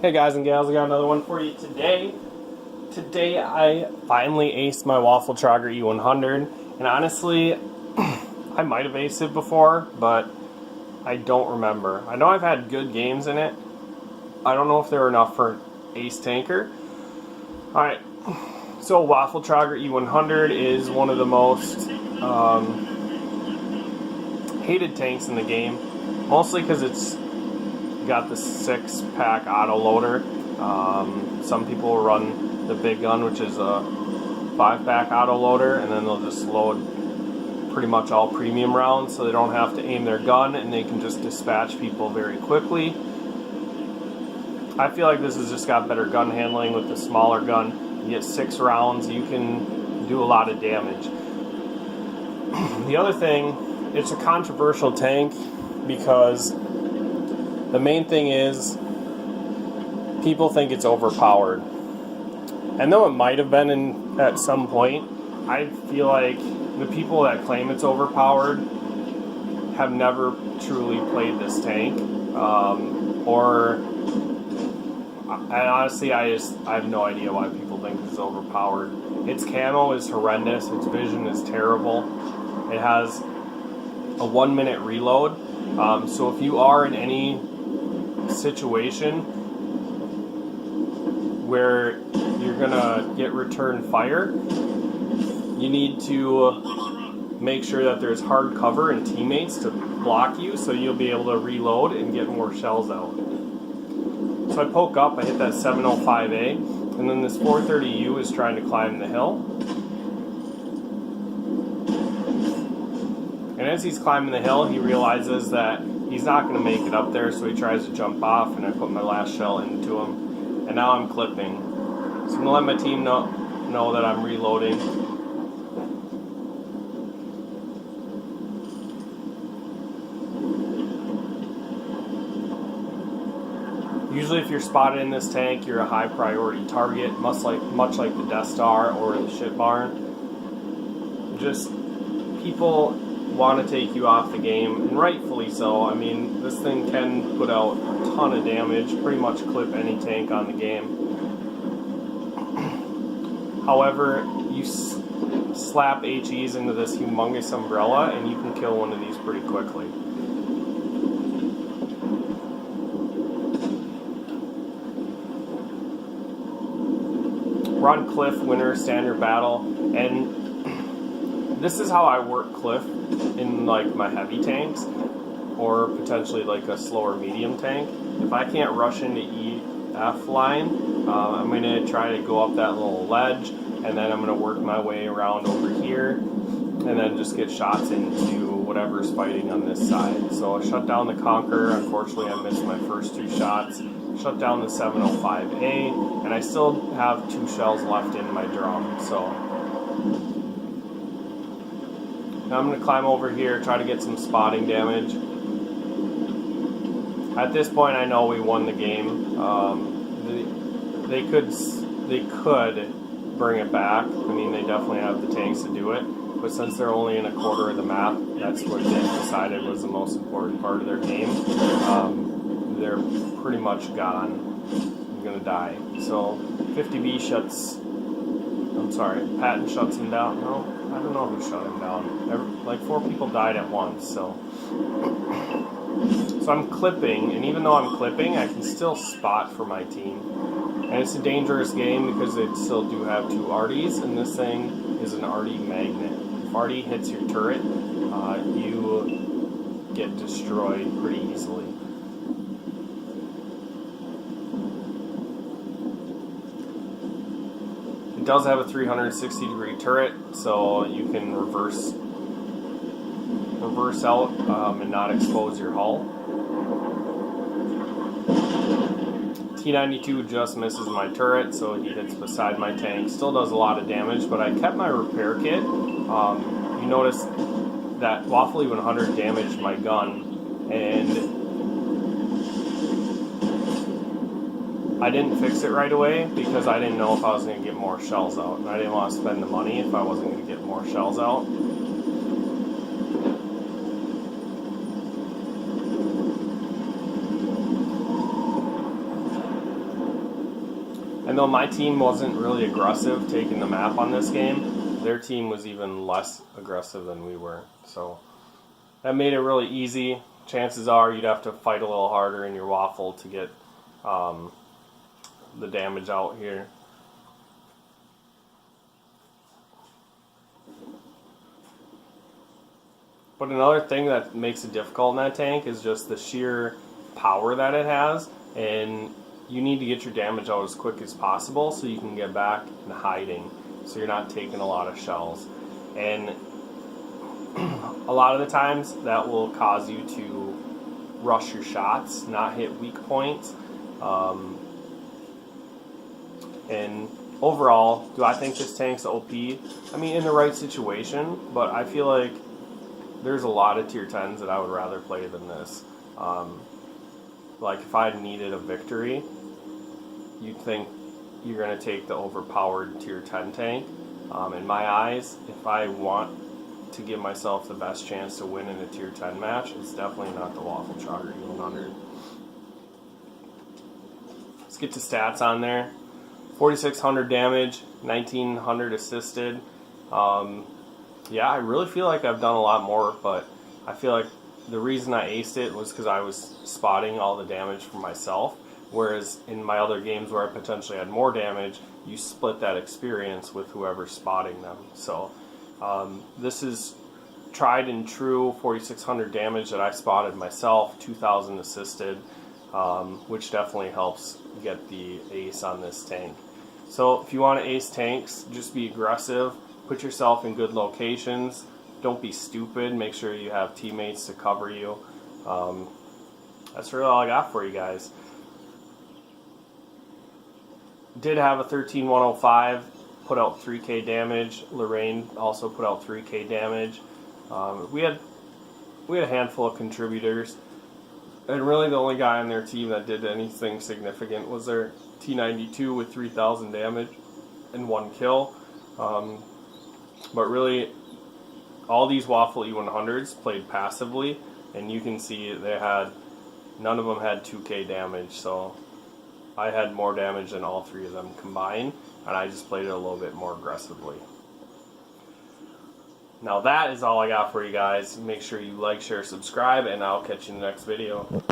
Hey guys and gals, I got another one for you today. Today I finally aced my Waffle Trogger E100, and honestly, I might have aced it before, but I don't remember. I know I've had good games in it. I don't know if they were enough for Ace Tanker. Alright, so Waffle Trogger E100 is one of the most hated tanks in the game, mostly because it's got the 6-pack auto loader. Some people run the big gun, which is a 5-pack auto loader, and then they'll just load pretty much all premium rounds so they don't have to aim their gun and they can just dispatch people very quickly. I feel like this has just got better gun handling with the smaller gun. You get 6 rounds, you can do a lot of damage. The other thing, it's a controversial tank because the main thing is people think it's overpowered. And though it might have been at some point, I feel like the people that claim it's overpowered have never truly played this tank. And honestly, I have no idea why people think it's overpowered. Its camo is horrendous, its vision is terrible. It has a 1-minute reload. So if you are in any situation where you're gonna get return fire, you need to make sure that there's hard cover and teammates to block you so you'll be able to reload and get more shells out. So I poke up, I hit that 705A, and then this 430U is trying to climb the hill. And as he's climbing the hill, he realizes that he's not going to make it up there, so he tries to jump off, and I put my last shell into him. And now I'm clipping. So I'm going to let my team know that I'm reloading. Usually if you're spotted in this tank, you're a high priority target, much like the Death Star or the ship barn. Just people want to take you off the game, and rightfully so. I mean, this thing can put out a ton of damage, pretty much clip any tank on the game. However, you slap HEs into this humongous umbrella and you can kill one of these pretty quickly. We're on Cliff, winner, standard battle, and this is how I work Cliff in like my heavy tanks, or potentially like a slower medium tank. If I can't rush into EF line, I'm going to try to go up that little ledge, and then I'm going to work my way around over here, and then just get shots into whatever's fighting on this side. So I shut down the Conqueror. Unfortunately, I missed my first 2 shots. Shut down the 705A, and I still have 2 shells left in my drum. So now I'm going to climb over here, try to get some spotting damage. At this point, I know we won the game. They could bring it back. I mean, they definitely have the tanks to do it. But since they're only in a quarter of the map, that's what they decided was the most important part of their game. They're pretty much gone. I'm going to die. So 50B shuts... I'm sorry, Patton shuts him down. No, I don't know who shut him down. Like 4 people died at once, so I'm clipping, and even though I'm clipping, I can still spot for my team. And it's a dangerous game because they still do have 2 arties, and this thing is an arty magnet. If arty hits your turret, you get destroyed pretty easily. It does have a 360-degree turret, so you can reverse out and not expose your hull. T92 just misses my turret, so he hits beside my tank. Still does a lot of damage, but I kept my repair kit. You notice that Waffle E100 damaged my gun, and I didn't fix it right away because I didn't know if I was going to get more shells out. And I didn't want to spend the money if I wasn't going to get more shells out. And though my team wasn't really aggressive taking the map on this game, their team was even less aggressive than we were. So that made it really easy. Chances are you'd have to fight a little harder in your waffle to get the damage out here. But another thing that makes it difficult in that tank is just the sheer power that it has, and you need to get your damage out as quick as possible so you can get back in hiding, so you're not taking a lot of shells. And a lot of the times that will cause you to rush your shots, not hit weak points. And overall, do I think this tank's OP? I mean, in the right situation, but I feel like there's a lot of tier 10s that I would rather play than this. Like if I needed a victory, you'd think you're going to take the overpowered tier 10 tank. In my eyes, if I want to give myself the best chance to win in a tier 10 match, it's definitely not the Waffle Chogger E100. Let's get to stats on there. 4,600 damage, 1,900 assisted. Yeah, I really feel like I've done a lot more, but I feel like the reason I aced it was because I was spotting all the damage for myself, whereas in my other games where I potentially had more damage, you split that experience with whoever's spotting them. So this is tried and true 4,600 damage that I spotted myself, 2,000 assisted, which definitely helps get the ace on this tank. So if you want to ace tanks, just be aggressive. Put yourself in good locations. Don't be stupid. Make sure you have teammates to cover you. That's really all I got for you guys. Did have a 13-105, put out 3k damage. Lorraine also put out 3k damage. We had a handful of contributors, and really the only guy on their team that did anything significant was their T92 with 3,000 damage and 1 kill. But really, all these Waffle E100s played passively, and you can see none of them had 2k damage, so I had more damage than all 3 of them combined, and I just played it a little bit more aggressively. Now that is all I got for you guys. Make sure you like, share, subscribe, and I'll catch you in the next video.